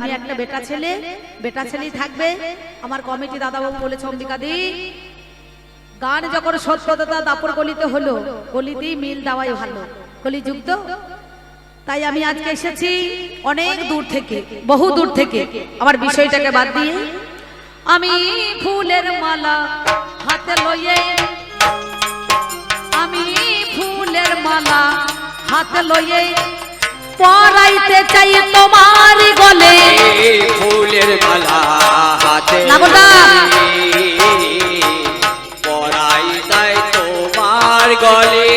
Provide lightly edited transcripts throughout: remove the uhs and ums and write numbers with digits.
উনি একটা বেটা ছেলেই থাকবে। আমার কমিটি দাদাবাবু বলেছে অম্বিকাদি গান যখন সত্যতা দাপর গলিতে হলো, গলিতেই মিল দেওয়াই ভালো, কলিযুগ তো। তাই আমি আজকে এসেছি অনেক দূর থেকে, বহু দূর থেকে। আমার বিষয়টাকে বাদ দিয়ে আমি ফুলের মালা হাতে লইয়ে, আমি ফুলের মালা হাতে লইয়ে পরাইতে চাই তোমার গলে। ফুলের মালা হাতে পরাইতে তোমার গলে।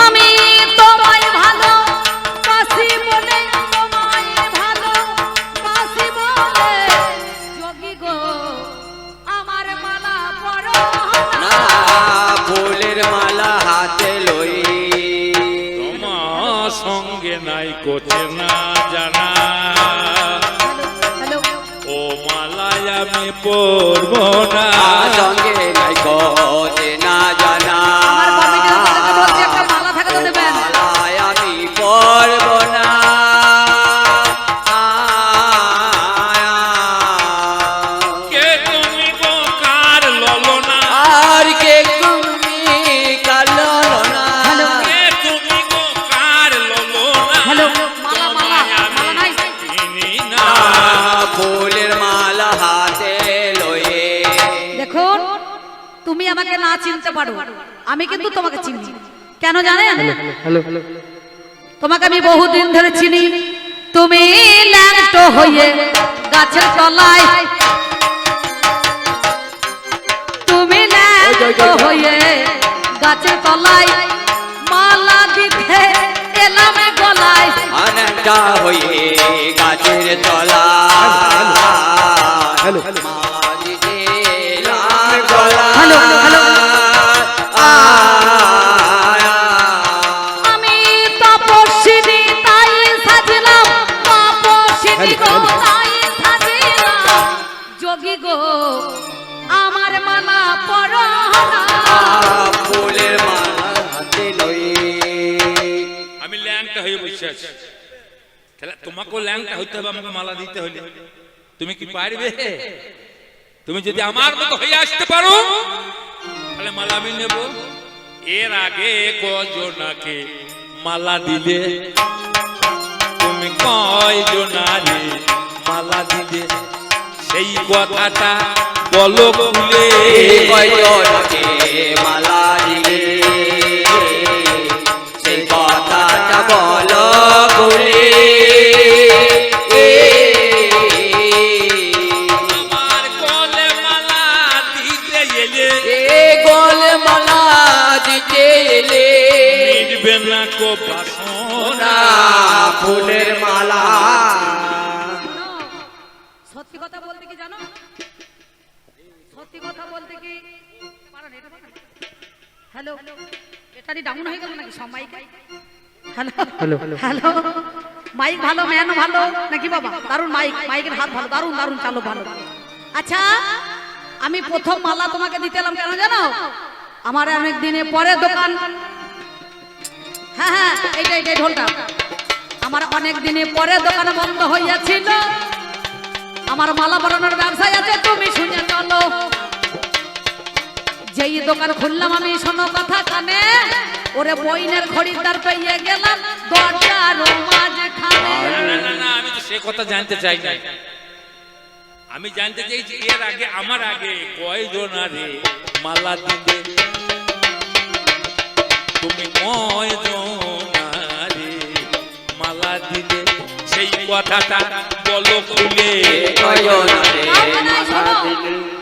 আমি তোমায় ভালো বাসি বলে, তোমায় ভালো বাসি বলে যোগী গো আমার মালা পরো না। ফুলের মালা হাতে লই তোমার সঙ্গে নাই কোচে না জানা, ও মালায় আমি পরব না। সঙ্গে নাই কোচে না জানা, মালায় আমি পরব না। কে তুমি গো কার ললনা, আর কে তুমি কার ললনা, কে তুমি গো কার ললনা, তোমায় আমি চিনি না। ফুলের মালা হাতে লয়ে। দেখুন তুমি আমাকে না চিনতে পারো, আমি কিন্তু তোমাকে চিনি। কেন জানেন? তোমাকে আমি বহুদিন ধরে চিনি। তুমি ল্যাংটো হয়ে গাছের তলায়, তুমি ল্যাংটো হয়ে গাছের তলায় মালা দিতে এলাম গলায়। আনন্দা হয়ে গাছের তলা মালা দিতে এলাম গলায়। আমি তপস্বিনী তাই সাজলাম, তপস্বিনী গো তাই সাজলাম, যোগী গো আমার মালা পরো না। ফুলের মালা হাতে লয়ে। আমি ল্যাংটা হয়ে বসে আছি, তাহলে তোমাকেও ল্যাংটা হইতে হবে, আমাকে মালা দিতে হলে। তুমি কি পারবে? তুমি যদি আমার মতো হয়ে আসতে পারো তাহলে মালা আমি নেব। এর আগে কজনাকে মালা দিলে, তুমি কয়জনারে মালা দিলে সেই কথাটা বলো খুলে। কয়জনকে মালা দিলে সেই কথাটা বলো খুলে। আমার গলে মালা দিতে এলে, গলে মালা দিতে এলে মিটবে না কো বাসনা। ফুলের মালা। সত্যি কথা বলতে কি জানো, সত্যি কথা বলতে কি হ্যালো, ব্যাটারি ডাউন হয়ে গেল নাকি সব মাইক? হ্যালো হ্যালো, মাইক ভালো, ম্যান ভালো নাকি বাবা? দারুন মাইক, মাইকের হাত ভালো, দারুন দারুন চালো ভালো। আচ্ছা আমি প্রথম মালা তোমাকে দিতে এলাম কেন জানো? আমার অনেক দিনে পরে দোকান, হ্যাঁ হ্যাঁ এইটাই ঢোলটা, আমার অনেক দিনে পরে দোকান বন্ধ হইয়াছিল। আমার মালা বানানোর ব্যবসায় আছে, তুমি শুনে চলো। যেই দোকান খুললাম আমি, শোনো কথা কানে, ওরে বইনের খরিদ্দার পেয়ে গেলাম দরজার মাঝখানে। না, আমি তো সে কথা জানতে চাই না। আমি জানতে চাই যে এর আগে আমার আগে কয়জনারে মালা দিতে, তুমি কয়জনারে মালা দিতে সেই কথাটা বলো খুলে।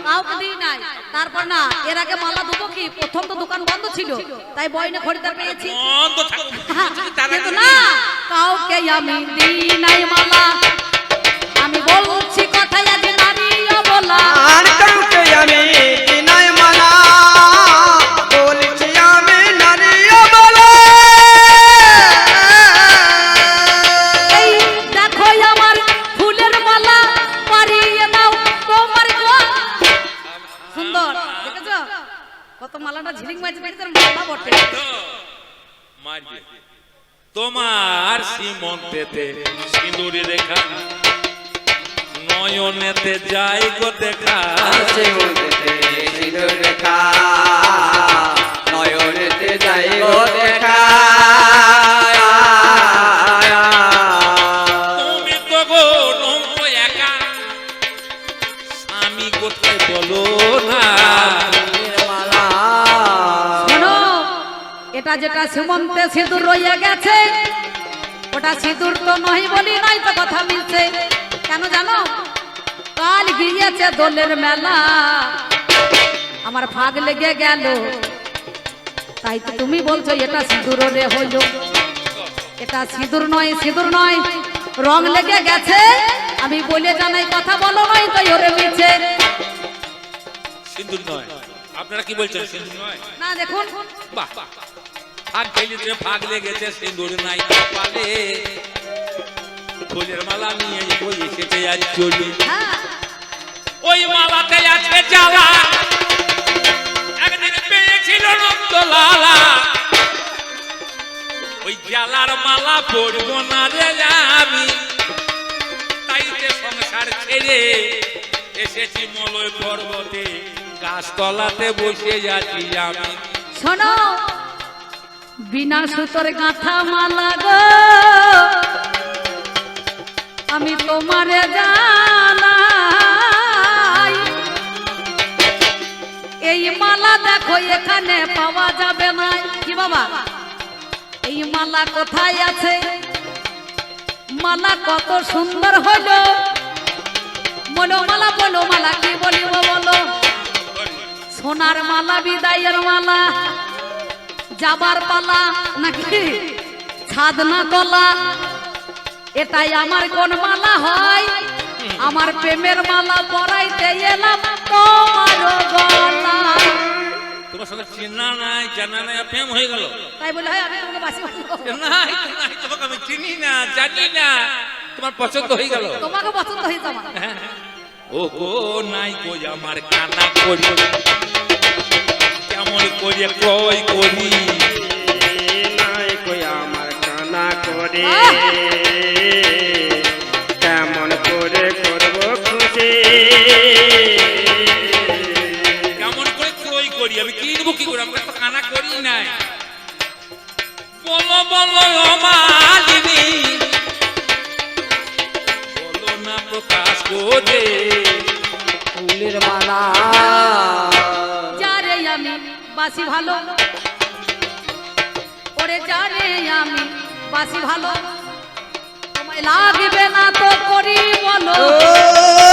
কাউকে দিই নাই। তারপর না, এর আগে মালা দেবো কি, প্রথম তো দোকান বন্ধ ছিল, তাই বইনে খরিদ্দার পেয়েছি। বন্ধ থাকবে কিন্তু না, কাউকে আমি দিই নাই মালা, আমি বলছি কথা আজ নারী বলা। আর কাউকে আমি দিনাই মালা, বলছি আমি নারী বলা। এই দেখো আমার ফুলের মালা পারিয়ে দাও তোমার গো। সুন্দর দেখেছো কত মালাটা ঝিলিক মাঝে দেখেছো, মালা বটে। মারবে তোমার সীমন্তেতে সিঁদুরি রেখা নয়নেতে যাই গো দেখা আছে মনেতে সিঁদুর রেখা নয়নেতে যাই গো দেখা তুমি তো গো নৌকো একা স্বামী কোথায় বলো না মালা শোনো, এটা যেটা সীমন্তে সিঁদুর রইয়া গেছে ওটা সিঁদুর তো নয় বলি নাই তো কথা মিলছে। কেন জানো? কাল গিয়েছে দোলের মেলা, আমার ফাগ লেগে গেল, তাই তো তুমি বলছো এটা সিঁদুর রে হইল। এটা সিঁদুর নয়, সিঁদুর নয়, রং লেগে গেছে। আমি বলে জানাই কথা বলো নাই তো ওরে মিছে। সিঁদুর নয়, আপনারা কি বলছেন সিঁদুর নয়? না দেখুন, বাহ ফাঁক খেলিতে ফাঁক লেগেছে সিঁদুর নাই পালে ফুলের মালা নিয়ে ওই এসেছে আজ চলি হ্যাঁ ওই মালাতে আছে জ্বালা একদিন পেয়েছিল নন্দলালা ওই জ্বালার মালা পড়ব না রে আমি তাই যে সংসার ছেড়ে এসেছি মলয় পর্বতে গাছতলাতে বসে যাচ্ছি আমি শোনো, বিনা সুতোর গাঁথা মালা গো আমি তোমারে জানাই। এই মালা দেখো এখানে পাওয়া যাবে না। কি বাবা, এই মালা কোথায় আছে? মালা কত সুন্দর হলো, বলো মালা, বলো মালা, কি বলিব বলো? সোনার মালা, বিদায়ের মালা, যাবার পালা নাকি ছাদনা তলা? এটাই আমার কোন মালা হয়? আমার প্রেমের মালা পরাইতে এলাম তোমার গলায়। তোমার সাথে চেনা নাই জানা নাই প্রেম হয়ে গেল তাই বলে হয় আমি তোমাকে বাসি বাসি নাই নাই তোমাকে আমি চিনি না জানি না তোমার পছন্দ হয়ে গেল তোমাকে পছন্দ হয়েছে আমার। ও গো নাই গো আমার কানা করি কেমন করে কই করি নাই কই আমার কানা করে আহ! কেমন করে করব খুশি কেমন করে কই করি আমি কিনবো কি করে আমাকে তো কানা করি নাই বলো বলো ও মালিনী বলো না প্রকাশ করে ফুলের মালা যারে আমি বাসি ভালো, ওরে যারে আমি বাসি ভালো, তোমায় লাগবে না তো করি বলো।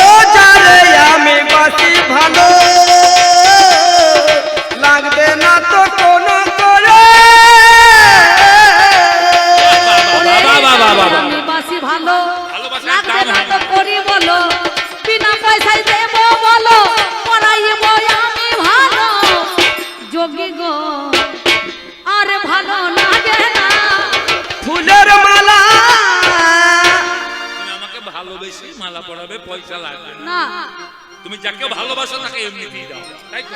ও যারে আমি বাসি ভালো লাগবে না তো কোনো করে ওরে বাবা, বাবা, বাবা। আমি বাসি ভালো, ভালোবাসার লাগবে দাম না হয় তো না। করি বলো, বিনা পয়সায় দেবো বলো, পড়াইব আমি ভালো, যোগী গো আর ভালো লাগে না। ফুলের মালা তুমি আমাকে ভালোবেসে মালা পরাবে পয়সা লাগবে না না তুমি যাকে ভালোবাসো তাকে এমনিতেই দাও তাই তো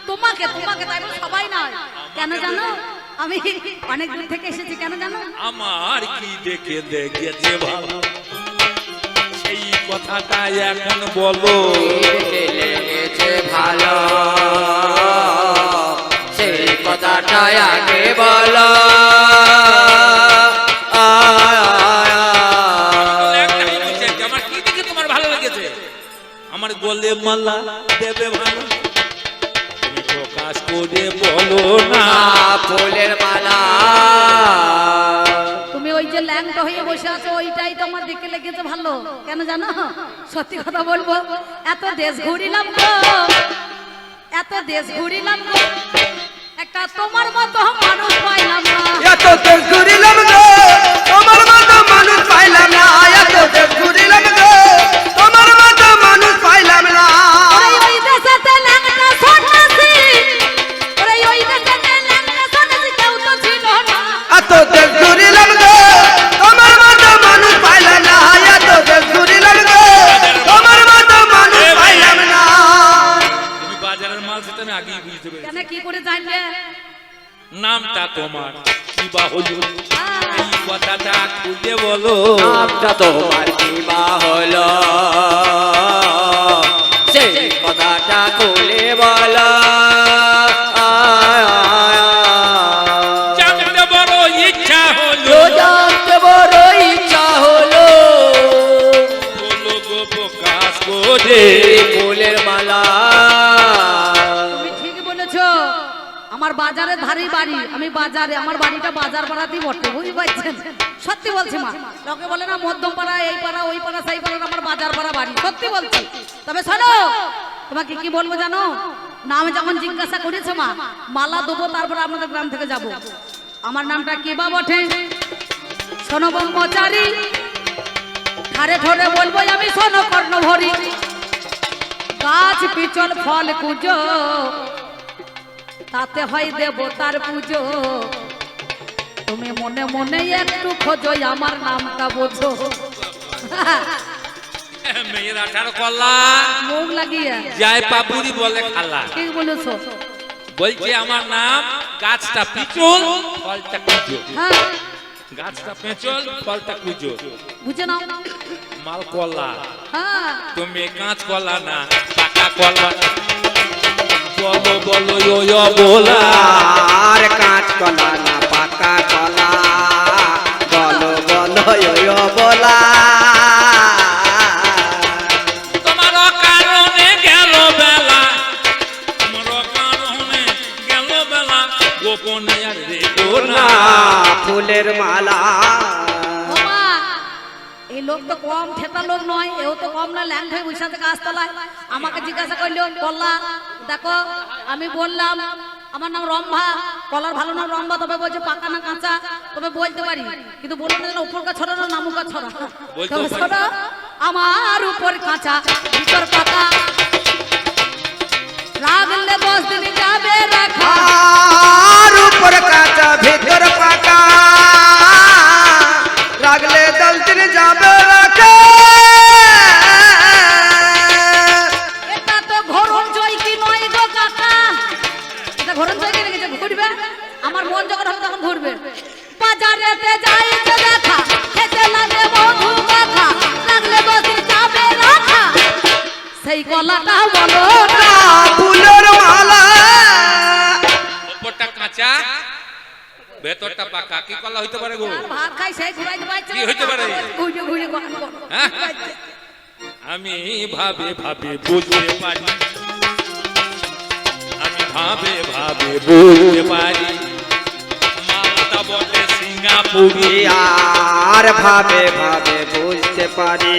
তোমাকে তোমাকে তাই বলে সবাই নয়। কেন জানো? আমি অনেক দূর থেকে এসেছি, কেন জানো? আমার কি দেখে দেখেছে ভালো সেই কথাটা এখন বলো দেখে লেগেছে ভালো সেই কথাটা আগে বলো আমার কি দেখে তোমার ভালো লেগেছে আমার গলে মালা দেবে ভালো তুমি প্রকাশ করে বলো না ফুলের মালা তুমি ওই যে ল্যাংটা হয়ে বসে আছো ওইটাই তো আমার দিকে লেগেছে ভালো। কেন জানো? সত্যি কথা বলবো, এত দেশ ঘুরিলাম গো, এত দেশ ঘুরিলাম গো, একটা তোমার মতো মানুষ পাইলাম না। এত দেশ ঘুরিলাম গো তোমার মতো মানুষ পাইলাম না এত দেশ ঘুরিলাম গো তোমার মতো মানুষ পাইলাম না ওরে ওই দেশেতে ল্যাংটা সন্ন্যাসী, ওরে ওই দেশেতে ল্যাংটা সন্ন্যাসী কেউ তো ছিল না। এত দেশ ঘুরিলাম গো তোমার মতো মানুষ পাইলাম না এত দেশ ঘুরিলাম গো তোমার মতো মানুষ পাইলাম না তুমি বাজারের মাল সেটা আমি আগেই বুঝতে পেরেছি কেন কি করে জানলে? নামটা তোমার কি বা হলো এই কথাটা খুলে বলো। নামটা তোমার কি বা হলো সেই কথাটা খুলে বলো। জানতে বড় ইচ্ছা হলো, জানতে বড় ইচ্ছা হলো, বলো গো প্রকাশ করে। ফুলের মালা। তুমি ঠিকই বলেছো, আমার বাজারের ধারে বাড়ি, আমি বাজারে, আমার বাড়িটা বাজার পাড়াতেই বটে, বুঝতে পারছেন? সত্যি বলছি মা, লোকে বলে না মধ্যম পাড়া, এই পাড়া, ওই পাড়া, সেই পাড়া, আমার বাজার পাড়া বাড়ি, সত্যি বলছি। তবে শোনো, তোমাকে কি বলবো জানো, নাম যখন জিজ্ঞাসা করেছো মা, মালা দেবো, তারপরে আপনাদের গ্রাম থেকে যাব। আমার নামটা কি বা বটে? শোনো ব্রহ্মচারী, ঠারে ঠোরে বলবো আমি শোনো কর্ণভরি, গাছ পিছল ফল কুজো, তাতে হয় দেবতার পুজো। তুমি মনে মনে একটু খোঁজো, আমার নামটা বোঝো। মেয়ের 18 কলা মুখ লাগিয়ে যায় পাপুরি বলে খালা। ঠিক বলেছো। বলছে আমার নাম গাছটা পিছল ফলটা কুজো। হ্যাঁ, গাছটা পেঁচল ফলটা কুজো। বুঝে নাও। মাল কলা, হ্যাঁ, তুমি কাঁচ কলা না পাকা কলা। বলো বলো ইয়ো বলা, আর কাঁচ কলা না পাকা কলা, বলো বলো ইয়ো বলা। তোমার কারণে গেল বেলা, তোমার কারণে গেল বেলা, গোপনে আর রেখো না। ফুলের মালা। ও মা, এই লোক তো কম ঠেটা লোক নয়, এও তো কম না, ল্যাংট হয়ে বসে থেকে গাছতলায় আমাকে জিজ্ঞাসা করলো, কল্লা দেখো, আমি বললাম আমার নাম রম্ভা, কলার ভালো নাম রম্ভা, তবে বলছে পাকা না কাঁচা, তবে বলতে পারি, কিন্তু বললো না উপরকার ছড়া না নামুকা ছড়া। বলতেও তবে পারি। শোনো, আমার উপর কাঁচা ভিতর পাকা, রাগলে 10 দিন যাবে রাখা। আর উপর কাঁচা ভেতর পাকা, রাগলে 10 দিন যাবে রাখা। এটা তো ঘরণ জয় কি নয় গো কাকা, এটা ঘরণ জয় কি লেগেছে, ঘুরবে, আমার মন যখন হবে তখন ঘুরবে। বাজারেতে যাই তো দেখা, খেতে লাগে মধু মাখা, লাগলে 10 দিন যাবে রাখা, সেই গলাটা বলো না। ফুলের মালা। উপরটা কাঁচা ভেতরটা পাকা, কি কলা হইতে পারে গো? আর ভাত খাই সেই ঘুরাইতে পারছে কি হইতে পারে? ঘুরে ঘুরে গরম গরম। হ্যাঁ? আমি ভাবে ভাবে বুঝতে পারি, আমি ভাবে ভাবে বুঝতে পারি, মালটা বলে সিঙ্গাপুরি। আর ভাবে ভাবে বুঝতে পারি,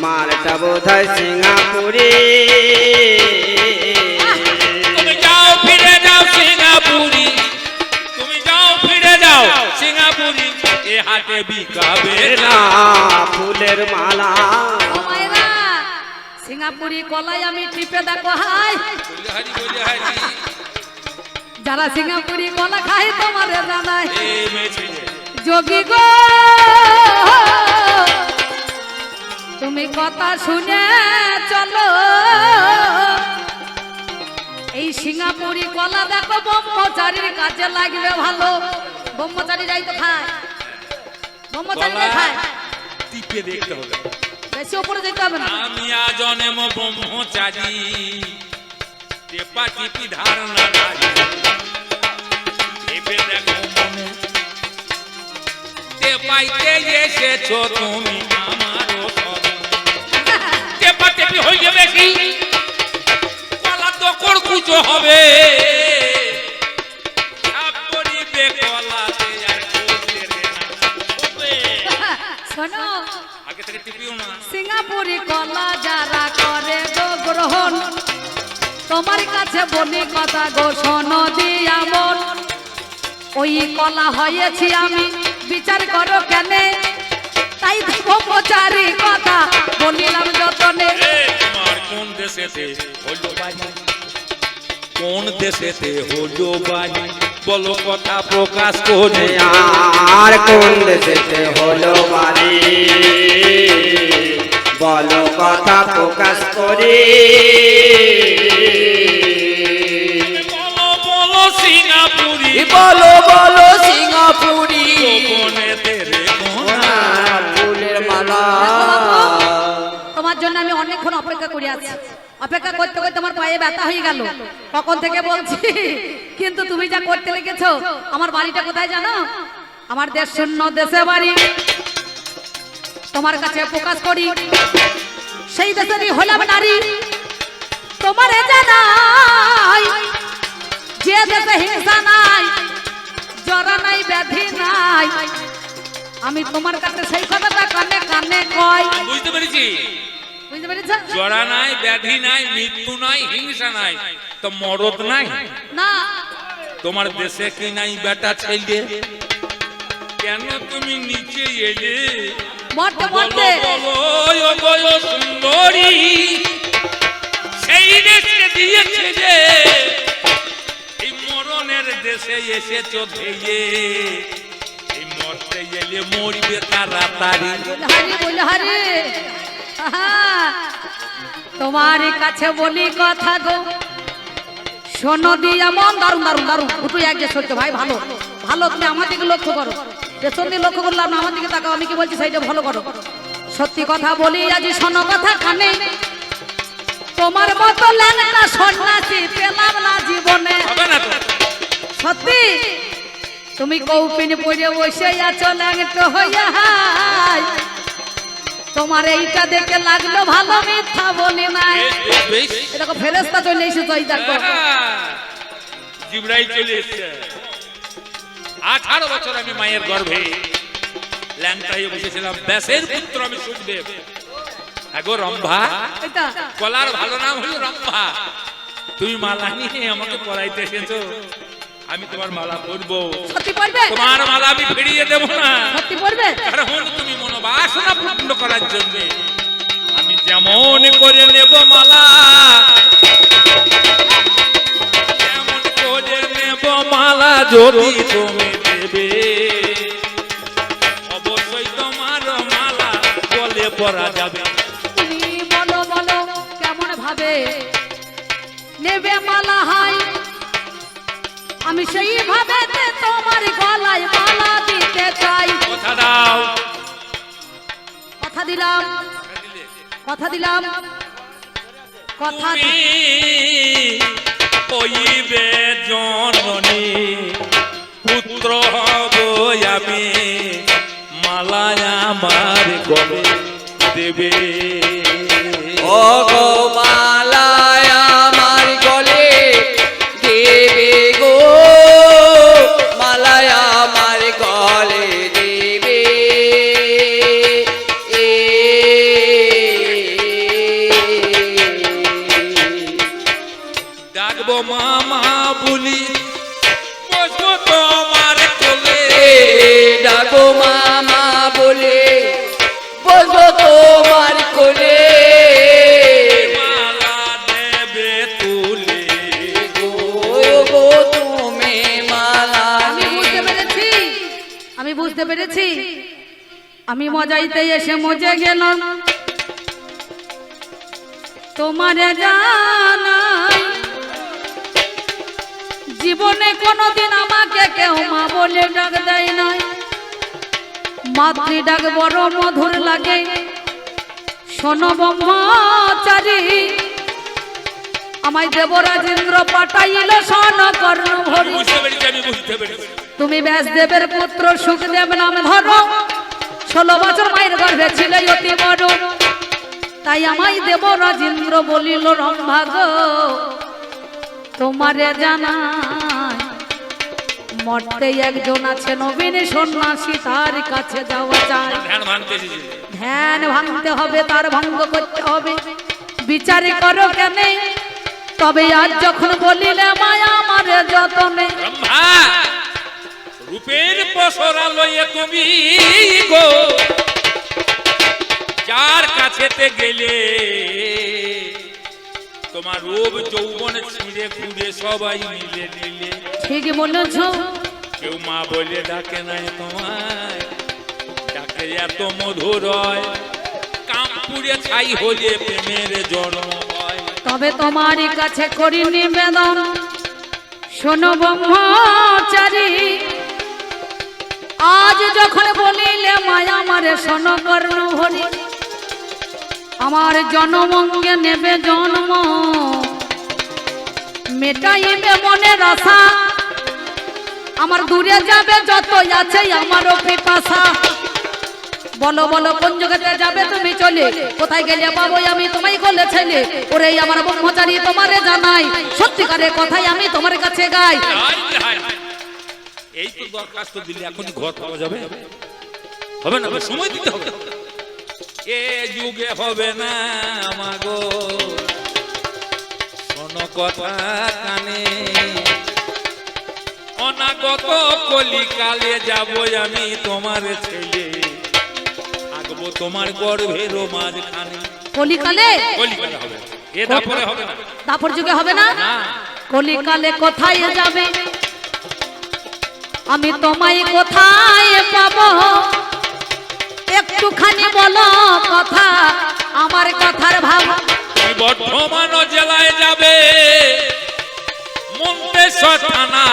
মালটা বোধহয় সিঙ্গাপুরি। তুমি যাও ফিরে যাও সিঙ্গাপুরি, তুমি যাও ফিরে যাও সিঙ্গাপুরি, এ হাটে বিকাবে না। না ফুলের মালা। ও মায়েরা, সিঙ্গাপুরি কলাই আমি টিপে দেখো হাই, বলি হারি বলি হারি, যারা সিঙ্গাপুরি কলা খায় তোমারে জানাই, এ মেয়ে ছেলে যোগী গো তুমি কথা শুনে চলো, এই সিঙ্গাপুরি কলা দেখো ব্রহ্মচারীর কাজে লাগবে ভালো। ব্রহ্মচারীরাই তো খায়, ব্রহ্মচারীরাই খায়, টিপে দেখতে হবে। বেশি উপরে যেতে হবে না। আমি আজনেম ব্রহ্মচারী, টেপা টিপি ধারণা রাজি, ভেবে দেখো মনে, টেপাইতে এসেছো তুমি আমারও সবে, টেপা টেপি হইলে বেশি কলা তো কুচো হবে, সাপ করিবে কলাতে আর করতে না হবে। শোনো, আগে থেকে টিপিও না। সিঙ্গাপুরি কলা যারা করে গো গ্রহণ, তোমার কাছে বলি কথা গো শোনো দিয়া মন, ওই কলা হয়েছি আমি, বিচার করো কেনে, তাই ব্রহ্মচারী কথা বলিলাম যতনে। তোমার কোন দেশেতে হলো বাড়ি, কোন দেশেতে হলো বাড়ি, বলো কথা প্রকাশ করে। আর কোন দেশেতে হলো বাড়ি, বলো কথা প্রকাশ করে। বলো বলো সিঙ্গাপুর সিঙ্গাপুরি বলো বলো সিঙ্গাপুরি গোপনে তেরে গোনা ফুলের মালা তোমার জন্য আমি অনেকক্ষণ অপেক্ষা করে আছি, অপেক্ষা করতে করতে আমার পায়ে ব্যথা হয়ে গেল, কখন থেকে বলছি। কিন্তু তুমি যা করতে লেগেছো, আমার বাড়িটা কোথায় জানো? আমার দেশ শূন্য দেশে বাড়ি, তোমার কাছে প্রকাশ করি সেই দেশেরই হলাম নারী। তোমারে জানাই যে দেশে হিংসা নাই, জরা নাই, ব্যাধি নাই, আমি তোমার কাছে সেই কথাটা কানে কানে কই। বুঝতে পেরেছি, বুঝতে পেরেছো? জরা নাই, ব্যাধি নাই, মৃত্যু নাই, হিংসা নাই, তো মরদ নাই। না, তোমার দেশে কি নাই বেটা ছেলে? কেন তুমি নিচে এলে? মরতে বলো মরতে বলো ও গো সুন্দরী, সেই দেশে দিয়েছে যে এই মরণের দেশে এসেছো ধেয়ে, এই মরতে এলে মরবে তাড়াতাড়ি। বলহারি বলহারি, তোমার কাছে বলি কথা গো, শোনো দিয়া মন। দারুন দারুন দারুন, দুটো এক যে সহ্য ভাই, ভালো ভালো। তুমি আমার দিকে লক্ষ্য করো, পেছন দিয়ে লক্ষ্য করলাম না, আমার দিকে তাকাও, আমি কি বলছি সেইটা ভালো করো। সত্যি কথা বলি আজ শোনো কথা কানে, তোমার মতো ল্যাংটা সন্ন্যাসী পেলাম না জীবনে। হবে না তো? সত্যি তুমি কৌপিন পড়ে বসে আছো ল্যাংটো হইয়া, তোমার এইটা দেখে লাগলো ভালো, মিথ্যা বলি নাই। বেশ, বেশ, বেশ। এরকম ফেরেশতা চলে এসেছে, ওই দেখো। জিবরাইল চলে এসেছে। 18 বছর আমি মায়ের গর্ভে ল্যাংটা হয়ে বসেছিলাম, ব্যাসের পুত্র আমি সুখদেব। আগো রম্ভা, এটা কলার ভালো নাম হলো রম্ভা। তুমি মালা নিয়ে আমাকে পড়াইতে এসেছো, আমি তোমার মালা পরবো। সত্যি পড়বে? তোমার মালা আমি ফিরিয়ে দেবো না, সত্যি পড়বে? কারণ তুমি মনোবাসনা পূর্ণ করার জন্য আমি যেমন করে নেব মালা, যেমন করে নেব মালা যদি তুমি দেবে, অবশ্যই তোমার মালা গলে পরা যাবে। তুমি বলো বলো কেমন ভাবে নেবে মালা, হাই আমি সেই ভাবে তোমার গলায় মালা দিতে চাই। কথা দাও। কথা দিলাম, কথা দিলাম, কথা তুমি হইবে জননী, পুত্র হব আমি, মালা আমার গলে দেবে। ও গো মালায় আমার গলে দেবে গো, মালায় আমার গলে দেবে। ডাকবো মামা বলি, বসবো তোমার কোলে, ডাকো মামা বলে বসবো তোমার কোলে, মালা দেবে তুলে। গো গো তুমি মালা আমি বুঝতে পেরেছি, আমি বুঝতে পেরেছি, আমি মজাইতে এসে মজে গেলাম। তোমারে জানাই জীবনে কোনোদিন আমাকে কেউ মা বলে ডাক দেয় নাই, মাতৃ ডাক বড় মধুর লাগে। শোনো ব্রহ্মচারী, আমায় দেবরাজেন্দ্র পাঠাইল স্বর্ণ কর্ণ ভরি। বুঝতে পেরেছি, আমি বুঝতে পেরেছি। তুমি ব্যাসদেবের পুত্র সুখদেব নাম ধরো, 16 বছর মায়ের গর্ভে ছিলে অতি বড়, তাই আমায় দেব রাজেন্দ্র বলিল রম্ভা গো, তোমারে জানাই মরতে একজন আছে নবীন সন্ন্যাসী, তার কাছে যাওয়া যায়। ধ্যান ভাঙতে এসেছি। ধ্যান ভাঙতে হবে, তার ভঙ্গ করতে হবে, বিচার করো কেন? তবে আজ যখন বলিলে মায়া আমার যতনে, ব্রহ্মা, রূপের পসরা লইয়ে তুমি গো যার কাছেতে গেলে, তোমার রূপ যৌবন ছিঁড়ে খুঁড়ে সবাই মিলে নিলে। ঠিক বলেছ, কেউ মা বলে ডাকে নাই তোমায়, ডাকে এত মধুর হয়, কামপুরে ছাই হলে প্রেমের জন্ম হয়। তবে তোমারই কাছে করি নিবেদন, শোনো ব্রহ্মচারী, আজ যখন বলিলে মায়া মারে শোনো কর্ণ হরি, আমার জনমঙ্গে নেবে জন্ম, মেটাইবে মনের আশা, আমার দূরে যাবে যত আছে আমারও পিপাসা। বলো বলো কোন জগতে যাবে তুমি চলে, কোথায় গেলে পাবো আমি তোমায় কোলে ছেলে। ওরে আমার ব্রহ্মচারী তোমারে জানাই, সত্যিকারের কথাই আমি তোমার কাছে গাই। এই তো দরখাস্ত দিলে এখন ঘর পাওয়া যাবে? হবে না, সময় দিতে হবে। এ যুগে হবে না মাগো, শোনো কথা কানে, অনাগত কলিকালে যাব আমি তোমার ছেলে, থাকবো তোমার গর্ভের মাঝখানে। কলিকালে? কলিকালে হবে, এ দাপরে হবে না। দাপর যুগে হবে না? কলিকালে কোথায় যাবে, আমি তোমায় কোথায় পাবো, একটুখানি বলো কথা, আমার কথার ভাব। তুমি বর্ধমান জেলায় যাবে, মন্তেশ্বর থানা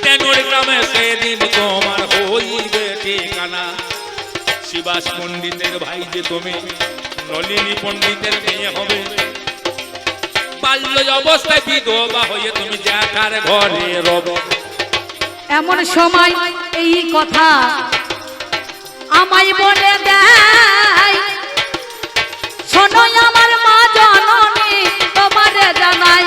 তেনুর গ্রামে, সেদিন তোমার হইবে ঠিকানা। শিবাস পণ্ডিতের ভাই যে তুমি, নলিনী পণ্ডিতের মেয়ে হবে, বাল্য অবস্থায় বিধবা হয়ে তুমি জ্যাঠার ঘরে রবে। এমন সময় এই কথা আমায় বলে দেয়, শোনো আমার মা জননী তোমারে জানাই,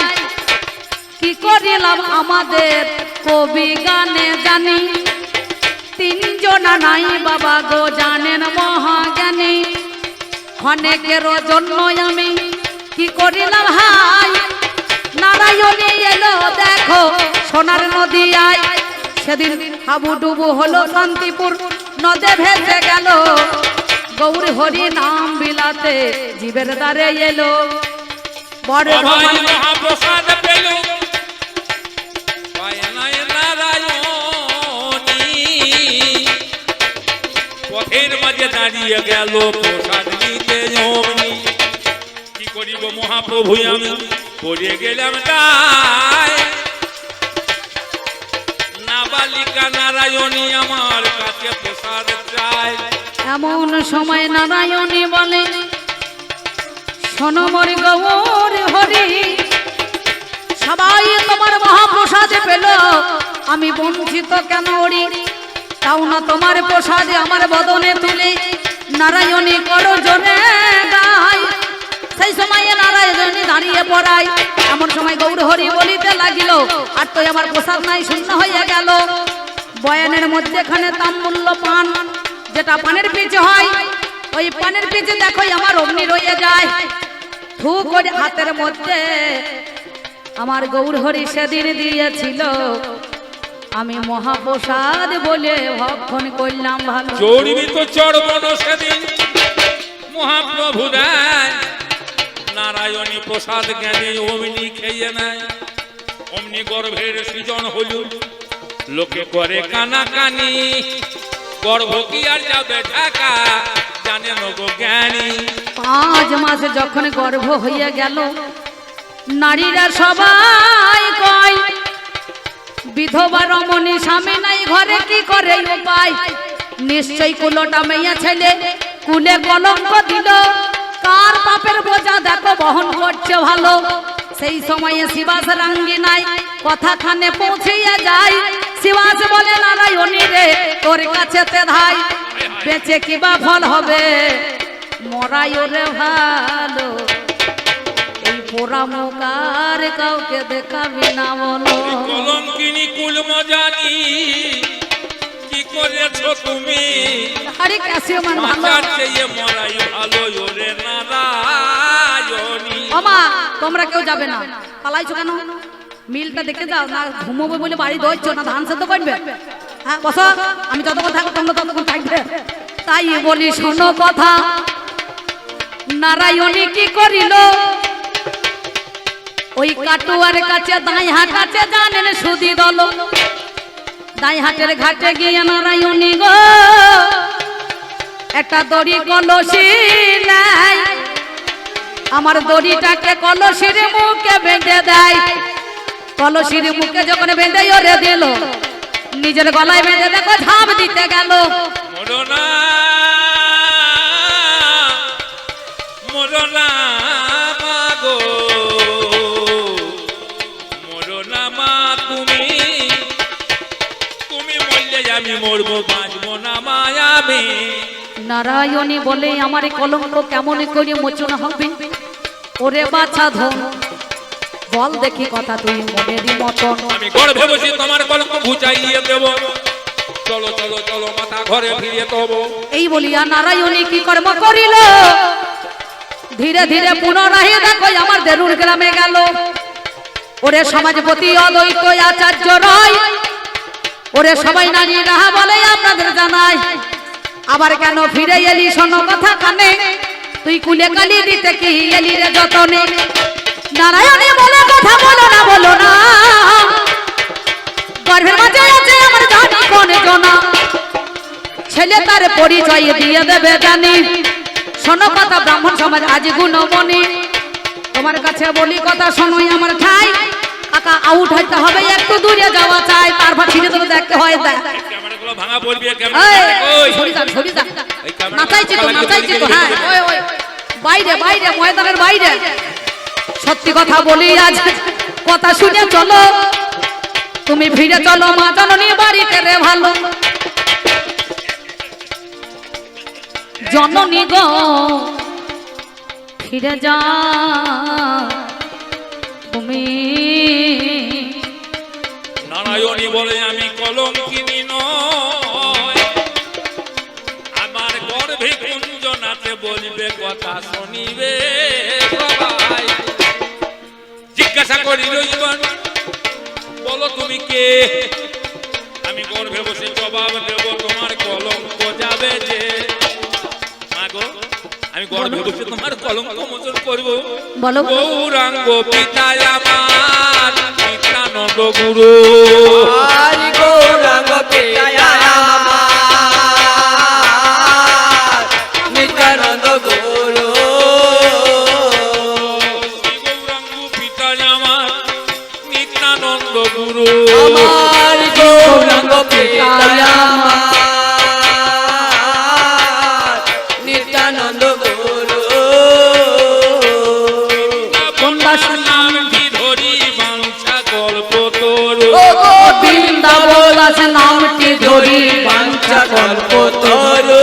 কি করিলাম আমাদের কবি গানে জানি, তিনজনা নাই বাবা গো জানেন মহাজ্ঞানী, অনেকের জন্য আমি কি করিলাম হাই, নারায়ণী এলো দেখো সোনার নদী আয়, সেদিন হাবুডুবু হলো শান্তিপুর, নদে ভেসে গেল, গৌর হরি নাম বিলাতে জীবের দ্বারে এলো, সবাই মহাপ্রসাদ পেল, পায় নাই নারায়ণী, পথের মাঝে দাঁড়িয়ে গেল প্রসাদ নিতে অমনি। কি করিব মহাপ্রভু আমি, পড়ে গেলাম তাই, নাবালিকা নারায়ণী আমার কাছে প্রসাদ চায়। এমন সময় নারায়ণী বলে, শোনো মরি গৌর হরি, সবাই তোমার মহাপ্রসাদে পেল, আমি বঞ্চিত কেন ওরি, তাও না তোমার প্রসাদে আমার বদনে তুলে, নারায়ণী করো জনে গায়, সেই সময়ে নারায়ণী দাঁড়িয়ে পড়াই। এমন সময় গৌর হরি বলিতে লাগিল, আর তো আমার প্রসাদ নাই, শূন্য হয়ে গেল, বয়ানের মধ্যেখানে তাম্বুল্য পান, যেটা পানের পিছে হয়, ওই পানের পিছে দেখো আমার অগ্নি রয়ে যায়, থু করে হাতের মধ্যে আমার গৌর হরি সেদিন দিয়েছিল, আমি মহাপ্রসাদ বলে ভক্ষণ করলাম ভালো। চড়বি তো চড়বন সেদিন মহাপ্রভু দেয়, নারায়ণী প্রসাদ জ্ঞানী অমনি খেয়ে নেয়, অমনি গর্ভের সৃজন হল, লোকে করে কানাকানি, গর্ভ কি আর যাবে ঢাকা, জানে নগো জ্ঞানী। 5 মাস যখন গর্ভ হইয়া গেল, নারীরা সবাই কয়, বিধবা রমণী স্বামী নাই ঘরে, কি করে উপায়, নিশ্চয় কুলোটা মেয়ে ছেলে, কুলে কলঙ্ক দিল, কার পাপের বোঝা দেখো বহন করছে ভালো। সেই সময়ে শিবাস রাঙ্গি নাই কথা খানে পৌঁছিয়া যায়, শিবাস বলে নারায়ণী রে তোর কাছে তে ধাই, বেঁচে কিবা ফল হবে, মরাই ওরে ভালো, এই পোড়া মুখার কাউকে দেখাবি না বলো। কলঙ্কিনী কুল মজানি কি করেছো তুমি, আরে কাছে মান ভালো, মাচার চেয়ে মরাই ভালো ওরে নারায়ণী। ওমা তোমরা কেউ যাবে না, পালাইছো কেন, মিলটা দেখে যাও না, ঘুমোবে বলে বাড়ি দইছো না, ধান সেদ্ধ করবে, হ্যাঁ বসো, আমি যতক্ষণ থাকবো তোমরা ততক্ষণ থাকবে। তাই বলি শোনো কথা, নারায়ণী কি করিল, ওই কাটুয়ার কাছে দাই হাটাছে জানেন সুদি দল, দাই হাটের ঘাটে গিয়ে নারায়ণী গো একটা দড়ি কলসি নাই, আমার দড়িটাকে কলসির মুখে বেঁধে দেয়, কলসির মুখে যখন বেঁধে ওরে দিল, নিজের গলায় বেঁধে দেখো ঝাঁপ দিতে গেল। মরনা মরনা মাগো মরনা মা, তুমি তুমি মরলে আমি মরবো, বাঁচবো না মায়ামে। নারায়ণী বলে আমার এই কলঙ্ক কেমন করে মোচন হবে? ওরে বাছা ধন বল দেখি কথা তুই মনেরই মতন। আমি গর্ভে বসে তোমার কলঙ্ক ঘুচাইয়ে দেব, চলো চলো চলো মাথা ঘরে ফিরিয়ে তব। এই বলিয়া নারায়ণী কি কর্ম করিল, ধীরে ধীরে পুনরায় দেখো আমার দেরুর গ্রামে গেল। ওরে সমাজপতি অদ্বৈত আচার্য রায়, ওরে সবাই নারীরা বলে আপনাদের জানাই, আবার কেন ফিরে এলি শোনো কথা কানে, তুই কুলে কালি দিতে কি এলি রে যতনে। নারায়ণী বলে কথা বলো না বলো না, গর্ভের মাঝে আছে আমার জানি কোন জনা, ছেলে তার পরিচয় দিয়ে দেবে জানি, শোনো কথা ব্রাহ্মণ সমাজ আজ গুণমণি, তোমার কাছে বলি কথা শোনোই আমার ঠাই, কাকা আউট হইতে হবে একটু দূরে যাওয়া চাই, তারপর ছিঁড়ে ধরে দেখতে হয় দেখ। ক্যামেরাগুলো ভাঙা পড়বে, সরি যা নাচাইছি তো হ্যাঁ, ওই বাইরে বাইরে ময়দানের বাইরে। সত্যি কথা বলি আজ কথা শুনে চলো, তুমি ফিরে চলো মা জননী বাড়িতে রে ভালো। জননী গো ফিরে যা তুমি। নারায়ণী বলে আমি কলঙ্কিনী নয়, আমার গর্ভে কুঞ্জনাতে বলবে কথা শুনিবে সবাই। জিজ্ঞাসা করিল জীবন বলো তুমি কে, আমি গর্ভে বসে জবাব দেব তোমার কলঙ্ক যাবে যে। মাগো আমি গর্ভে বসে তোমার কলঙ্ক মোচন করব, বলো। গৌরাঙ্গ পিতায় আমার নিত্যানন্দ গুরু, হরি গৌরাঙ্গ পিতায় আমার নিত্যানন্দ গুরু। গৌরাঙ্গ পিতায় আমার নিত্যানন্দ গুরু, আমার গৌরাঙ্গ পিতায় আমার নিত্যানন্দ গুরু। নামটি ধরি বাঞ্ছা কল্প তরু, বৃন্দাবন আছে নামটি ধরি বাঞ্ছা কল্প তরু।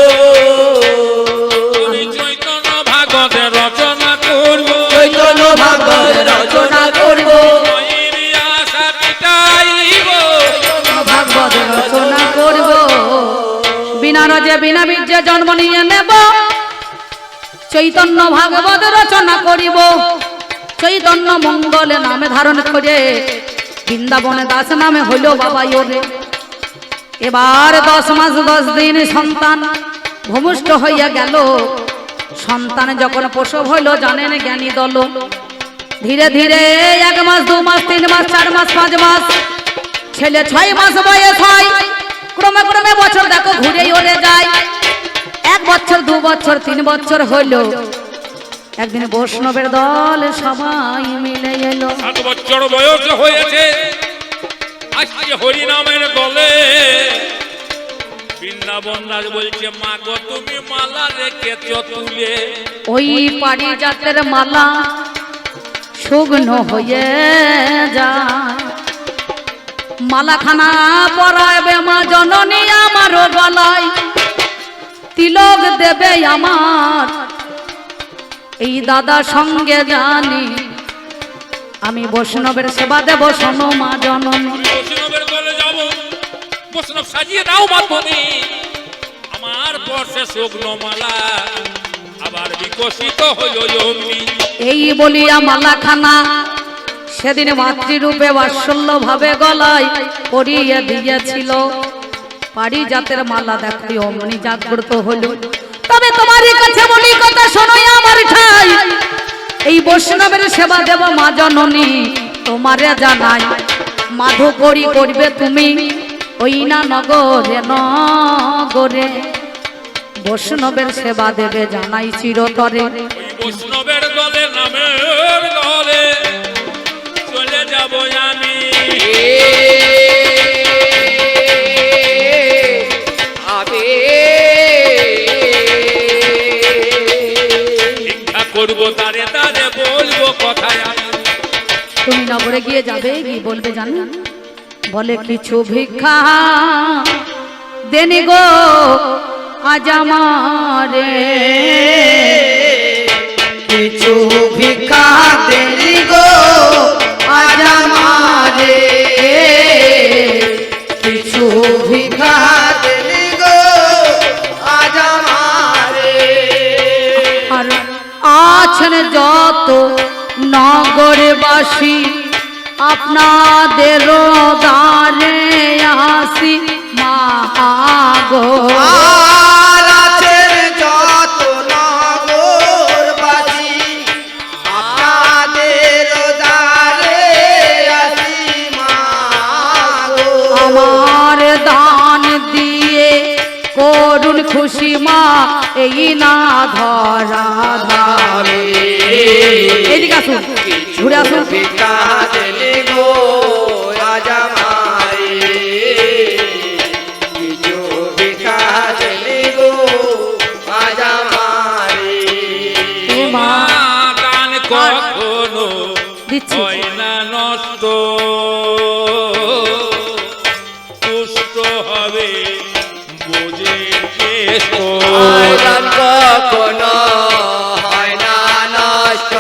আমি চৈতন্য ভাগবত রচনা করব, চৈতন্য ভাগবত রচনা করব, মায়ের আশা মিটাইব, ভাগবত রচনা করব। বিনা রাজে বিনা বীর্যে জন্ম নিয়ে নেব, চৈতন্য ভাগবত রচনা করিব। চৈতন্য মঙ্গলে নামে ধারণ করে বৃন্দাবনে দাস নামে হইল বাবা ওরে। এবার 10 মাস 10 দিন সন্তান ভূমিষ্ঠ হইয়া গেল। সন্তান যখন প্রসব হইল জানেন জ্ঞানী দল, ধীরে ধীরে 1 মাস 2 মাস 3 মাস 4 মাস 5 মাস, ছেলে 6 মাস বয়স হয়। ক্রমে ক্রমে বছর দেখো ঘুরে ওরে যায়। 1 বছর 2 বছর 3 বছর হইল। একদিন বৈষ্ণবের দল সবাই মিলে এলো। 7 বছর বয়স হয়েছে, আসছে হরি নামের দলে। বৃন্দাবন রাজ বলছে মা গো তুমি মালা রেখেছ তুলে, ওই পারিজাতের মালা শুকনো হয়ে যায়। মালাখানা পরাবে মা জননী আমারও গলায়, তিলক দেবে আমার এই দাদা সঙ্গে জানি। আমি বৈষ্ণবের সেবা দেব শোনো মা জননী। বৈষ্ণবের দলে যাব, বৈষ্ণব সাজিয়ে দাও মা তুমি আমার বর্ষে শুকনো মালা আবার বিকশিত হইল অগ্নি। এই বলিয়া মালাখানা সেদিন মাতৃরূপে বাৎসল্য ভাবে গলায় পরিয়ে দিয়েছিল। পারিজাতের মালা দেখতে অমনি জাগ্রত হলো। তবে তোমারই কাছে বলি কথা শোনোই আমার ঠাই, এই বৈষ্ণবের সেবা দেব মা জননী তোমারে জানাই। মাধু করি করবে তুমি ওই না নগরে নগরে, বৈষ্ণবের সেবা দেবে জানাই চিরতরে। ওই বৈষ্ণবের দলে নামের দলে চলে যাব আমি। নগরে গিয়ে যাবে কি বলবে জানেন? বলে কিছু ভিক্ষা দেনি গো আজ আমারে, কিছু ভিক্ষা দেনি গো আজ আমারে, কিছু ভিক্ষা দেনি গো আজ আমারে। আর আছেন যত নগরবাসী আপনাদের দ্বারে আসি মাগো। আর আছেন যত নগরবাসী আপনাদের দ্বারে আসি মাগো। আমার দান দিয়ে করুন খুশি মা এই না ধরা ধারে। এইদিকে আসুন, ঘুরে আসুন। ভিক্ষা দেনি গো আজ আমারে, কিছু ভিক্ষা দেনি গো আজ আমারে। এ মা দান কখনো দিচ্ছি। হয় না নষ্ট, তুষ্ট হবে বোঝে কেষ্ট। দান কখনো হয় না নষ্ট,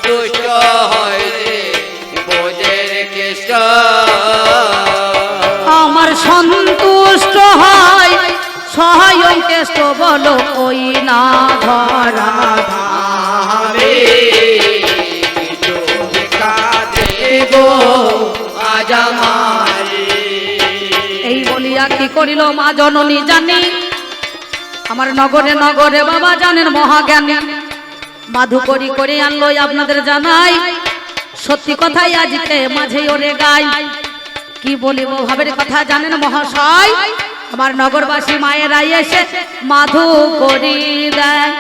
তুষ্ট হয় যে বোঝের কেষ্ট। আমার সন্তুষ্ট হয় স্বয়ং কেষ্ট বলো ওই না ধরা ধামে কিছু ভিক্ষা দেনি গো আজ আমারে। এই বলিয়া কি করিল মা জননী জানি, আমার নগরে নগরে বাবা জানেন মহাজ্ঞানী, মাধু করি করে আনলো আপনাদের জানাই, সত্যি কথাই আজকে মাঝে ওরে গাই। কি বলিব ভাবের কথা জানেন মহাশয়, আমার নগরবাসী মায়েরা এসে মাধু করি দেয়।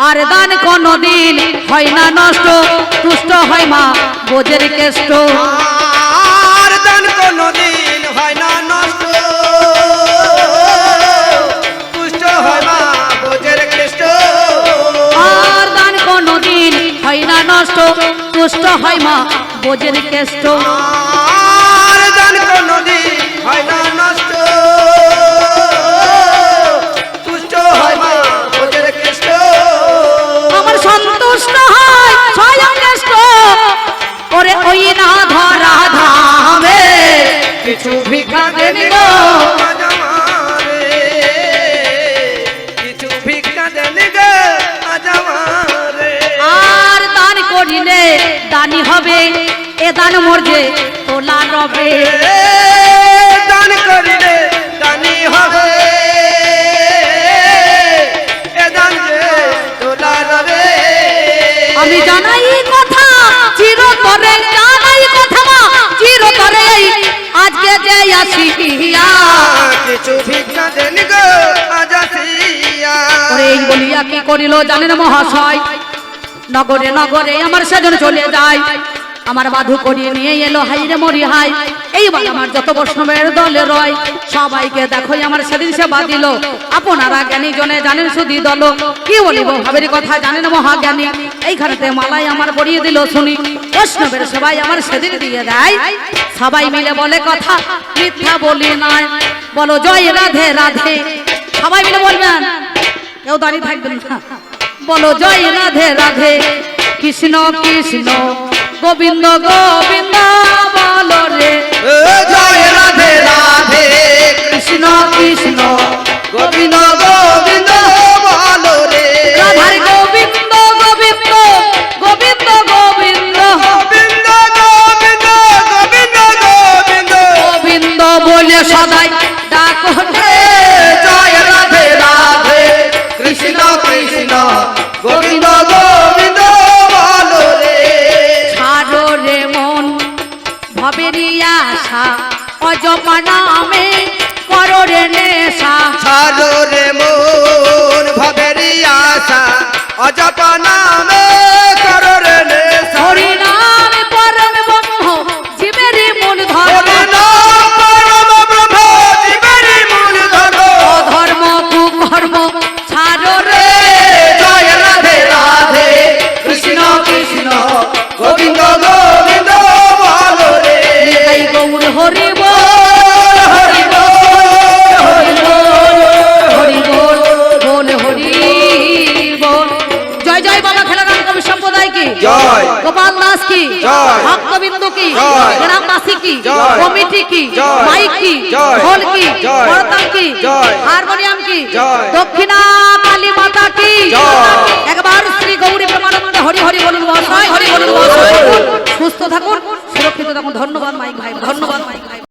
আর দান কোনদিন হয় না নষ্ট, তুষ্ট হয় মা বোঝের কেষ্ট। আর দান কোনদিন হয় না নষ্ট, তুষ্ট হয় মা বোঝের কেষ্ট। আর দান কোনদিন হয় না নষ্ট, তুষ্ট হয় মা বোঝের কেষ্ট। আর দান কোনদিন হয় না নষ্ট, তুষ্ট হয় মা বোঝের কেষ্ট। আমার সন্তুষ্ট হয় স্বয়ং কেষ্ট, ওরে ওই না ধরা ধামে কিছু ভিক্ষা দেনি গো আজ আমারে, কিছু ভিক্ষা দেনি গো আজ আমারে। আর দান করিলে দানি হবে, এ দান মরজে তোলা রবে। দান করিলে দানি হবে, এ দান যে তোলা রবে। আমি জানাই কথা চিরতরে, জানাই কথা মা চিরতরে, আজকে যে আসিয়া কিছু ভিক্ষা দেনি গো আজ আসিয়া। ওরে এই বলিয়া কি করিল জানেন মহাশয়, নগরে নগরে আমার সেজন চলে যায়, আমার বাধু করিয়ে নিয়ে এলো হাইরে মরি হাই। এইবার আমার যত বৈষ্ণবের দলে রয়, সবাইকে দেখো আমার সেদিন সেবা দিল, আপনারা জ্ঞানী জনে জানেন শুধু দল। কি বলিব ভাবের কথা জানেন মহাজ্ঞানী, এইখানেতে মালাই আমার পরিয়ে দিল শুনি, বৈষ্ণবের সবাই আমার সেদিন দিয়ে দেয়। সবাই মিলে বলে কথা মিথ্যা বলি নাই, বলো জয় রাধে রাধে। সবাই মিলে বলবেন, কেউ দাঁড়িয়ে থাকবেন না, বলো জয় রাধে রাধে, কৃষ্ণ কৃষ্ণ গোবিন্দ গোবিন্দ বলো রে। জয় রাধে রাধে, কৃষ্ণ কৃষ্ণ গোবিন্দ গোবিন্দ বলো রে। রাধার গোবিন্দ গোবিন্দ গোবিন্দ গোবিন্দ গোবিন্দ গোবিন্দ গোবিন্দ গোবিন্দ গোবিন্দ বলে সদাই ডাকো রে। জয় রাধে রাধে, কৃষ্ণ কৃষ্ণ গোবিন্দ গোবিন্দ বলো রে। ছাড়ো রে মন ভবেরি আশা, অজপা নামে করো রে নেশা। ছাড়ো রে মন ভবেরি আশা, অজপ নামে করো রে নেশা। হরি নাম পরম ব্রহ্ম জীবেরি মন ধর্ম, হরি নাম পরম ব্রহ্ম জীবেরি মূল ধর্ম। ধর্ম কুকর্ম ছাড়ো রে। জয় রাধে রাধে, কৃষ্ণ কৃষ্ণ ভক্তবৃন্দ কি, জয়। গ্রামবাসী কি, জয়। কমিটি কি, জয়। মাইক কি, জয়। ঢোল কি, জয়। করতাল কি, জয়। হারমোনিয়াম কি, জয়। দক্ষিণা কালী মাতা কি, জয়। একবার শ্রী গৌরী প্রেমানন্দ হরি হরি বলুন মহাশয়, হরি বলুন মহাশয়। সুস্থ থাকুন, সুরক্ষিত থাকুন, ধন্যবাদ।